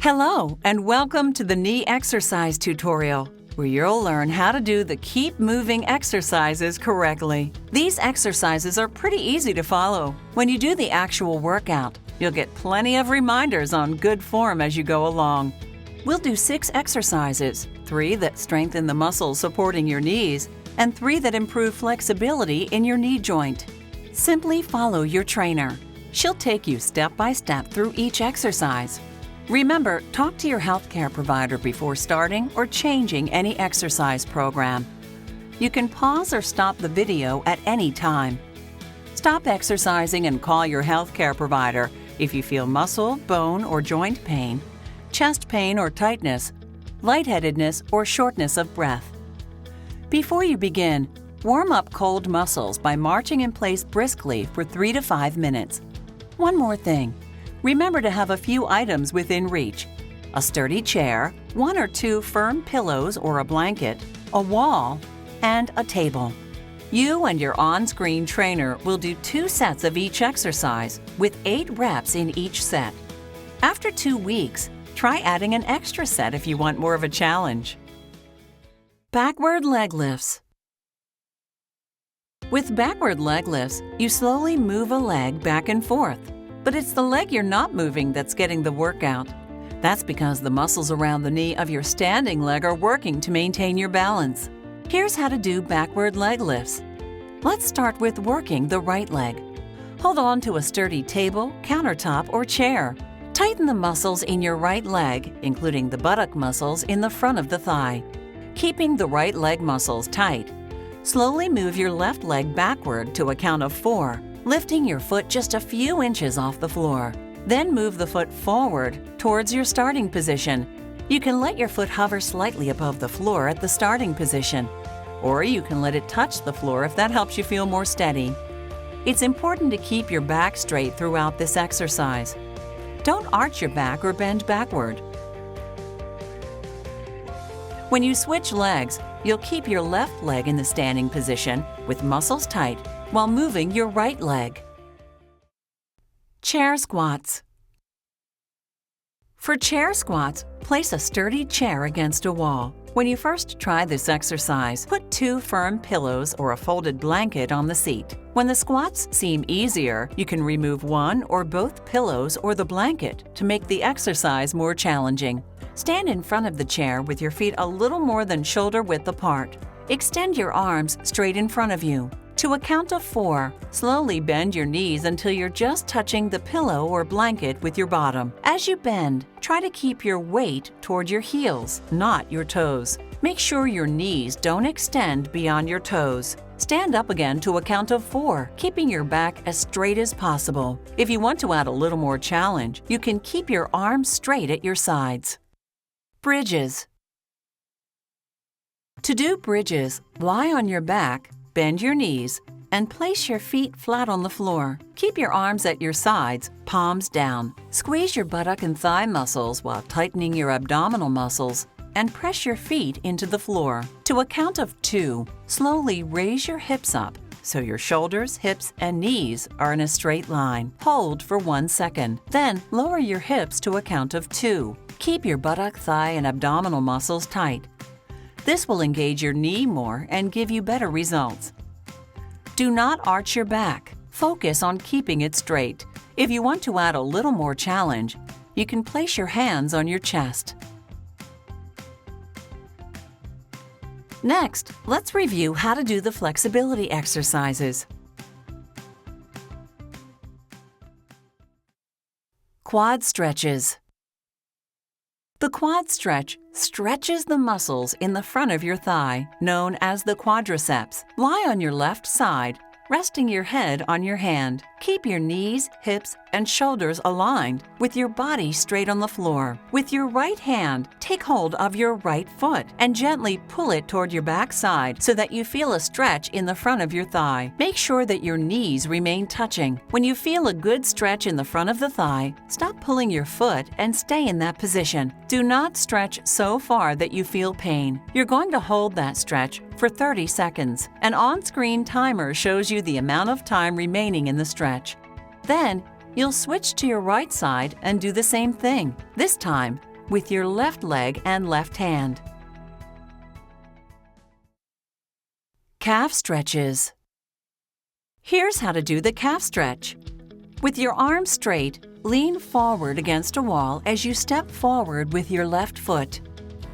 Hello, and welcome to the knee exercise tutorial, where you'll learn how to do the keep moving exercises correctly. These exercises are pretty easy to follow. When you do the actual workout, you'll get plenty of reminders on good form as you go along. We'll do 6 exercises, 3 that strengthen the muscles supporting your knees, and 3 that improve flexibility in your knee joint. Simply follow your trainer. She'll take you step by step through each exercise. Remember, talk to your healthcare provider before starting or changing any exercise program. You can pause or stop the video at any time. Stop exercising and call your healthcare provider if you feel muscle, bone, or joint pain, chest pain or tightness, lightheadedness, or shortness of breath. Before you begin, warm up cold muscles by marching in place briskly for 3 to 5 minutes. One more thing. Remember to have a few items within reach: a sturdy chair, 1 or 2 firm pillows or a blanket, a wall, and a table. You and your on-screen trainer will do 2 sets of each exercise with 8 reps in each set. After 2 weeks, try adding an extra set if you want more of a challenge. Backward leg lifts. With backward leg lifts, you slowly move a leg back and forth. But it's the leg you're not moving that's getting the workout. That's because the muscles around the knee of your standing leg are working to maintain your balance. Here's how to do backward leg lifts. Let's start with working the right leg. Hold on to a sturdy table, countertop, or chair. Tighten the muscles in your right leg, including the buttock muscles in the front of the thigh. Keeping the right leg muscles tight, slowly move your left leg backward to a count of 4. Lifting your foot just a few inches off the floor. Then move the foot forward towards your starting position. You can let your foot hover slightly above the floor at the starting position, or you can let it touch the floor if that helps you feel more steady. It's important to keep your back straight throughout this exercise. Don't arch your back or bend backward. When you switch legs, you'll keep your left leg in the standing position with muscles tight while moving your right leg. Chair squats. For chair squats, place a sturdy chair against a wall. When you first try this exercise, put 2 firm pillows or a folded blanket on the seat. When the squats seem easier, you can remove one or both pillows or the blanket to make the exercise more challenging. Stand in front of the chair with your feet a little more than shoulder width apart. Extend your arms straight in front of you. To a count of 4, slowly bend your knees until you're just touching the pillow or blanket with your bottom. As you bend, try to keep your weight toward your heels, not your toes. Make sure your knees don't extend beyond your toes. Stand up again to a count of 4, keeping your back as straight as possible. If you want to add a little more challenge, you can keep your arms straight at your sides. Bridges. To do bridges, lie on your back, bend your knees, and place your feet flat on the floor. Keep your arms at your sides, palms down. Squeeze your buttock and thigh muscles while tightening your abdominal muscles, and press your feet into the floor. To a count of 2, slowly raise your hips up so your shoulders, hips, and knees are in a straight line. Hold for 1 second. Then lower your hips to a count of 2. Keep your buttock, thigh, and abdominal muscles tight. This will engage your knee more and give you better results. Do not arch your back. Focus on keeping it straight. If you want to add a little more challenge, you can place your hands on your chest. Next, let's review how to do the flexibility exercises. Quad stretches. The quad stretch stretches the muscles in the front of your thigh, known as the quadriceps. Lie on your left side, resting your head on your hand. Keep your knees, hips, and shoulders aligned with your body straight on the floor. With your right hand, take hold of your right foot and gently pull it toward your back side so that you feel a stretch in the front of your thigh. Make sure that your knees remain touching. When you feel a good stretch in the front of the thigh, stop pulling your foot and stay in that position. Do not stretch so far that you feel pain. You're going to hold that stretch for 30 seconds. An on-screen timer shows you the amount of time remaining in the stretch. Then, you'll switch to your right side and do the same thing. This time, with your left leg and left hand. Calf stretches. Here's how to do the calf stretch. With your arms straight, lean forward against a wall as you step forward with your left foot.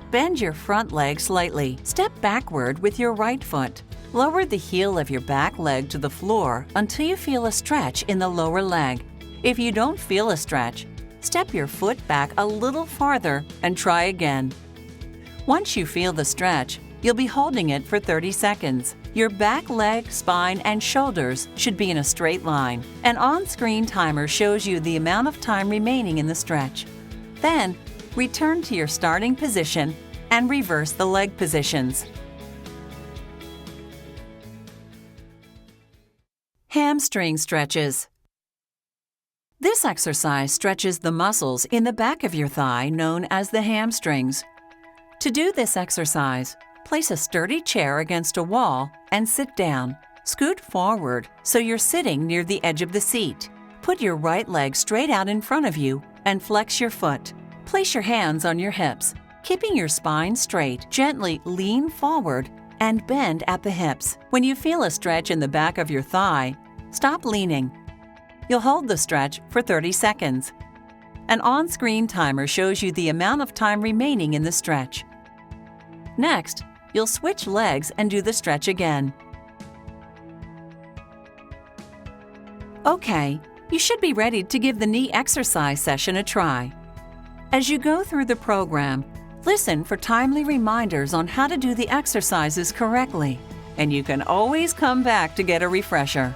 Bend your front leg slightly. Step backward with your right foot. Lower the heel of your back leg to the floor until you feel a stretch in the lower leg. If you don't feel a stretch, step your foot back a little farther and try again. Once you feel the stretch, you'll be holding it for 30 seconds. Your back leg, spine, and shoulders should be in a straight line. An on-screen timer shows you the amount of time remaining in the stretch. Then, return to your starting position and reverse the leg positions. Hamstring stretches. This exercise stretches the muscles in the back of your thigh known as the hamstrings. To do this exercise, place a sturdy chair against a wall and sit down. Scoot forward so you're sitting near the edge of the seat. Put your right leg straight out in front of you and flex your foot. Place your hands on your hips. Keeping your spine straight, gently lean forward and bend at the hips. When you feel a stretch in the back of your thigh, stop leaning. You'll hold the stretch for 30 seconds. An on-screen timer shows you the amount of time remaining in the stretch. Next, you'll switch legs and do the stretch again. Okay, you should be ready to give the knee exercise session a try. As you go through the program, listen for timely reminders on how to do the exercises correctly, and you can always come back to get a refresher.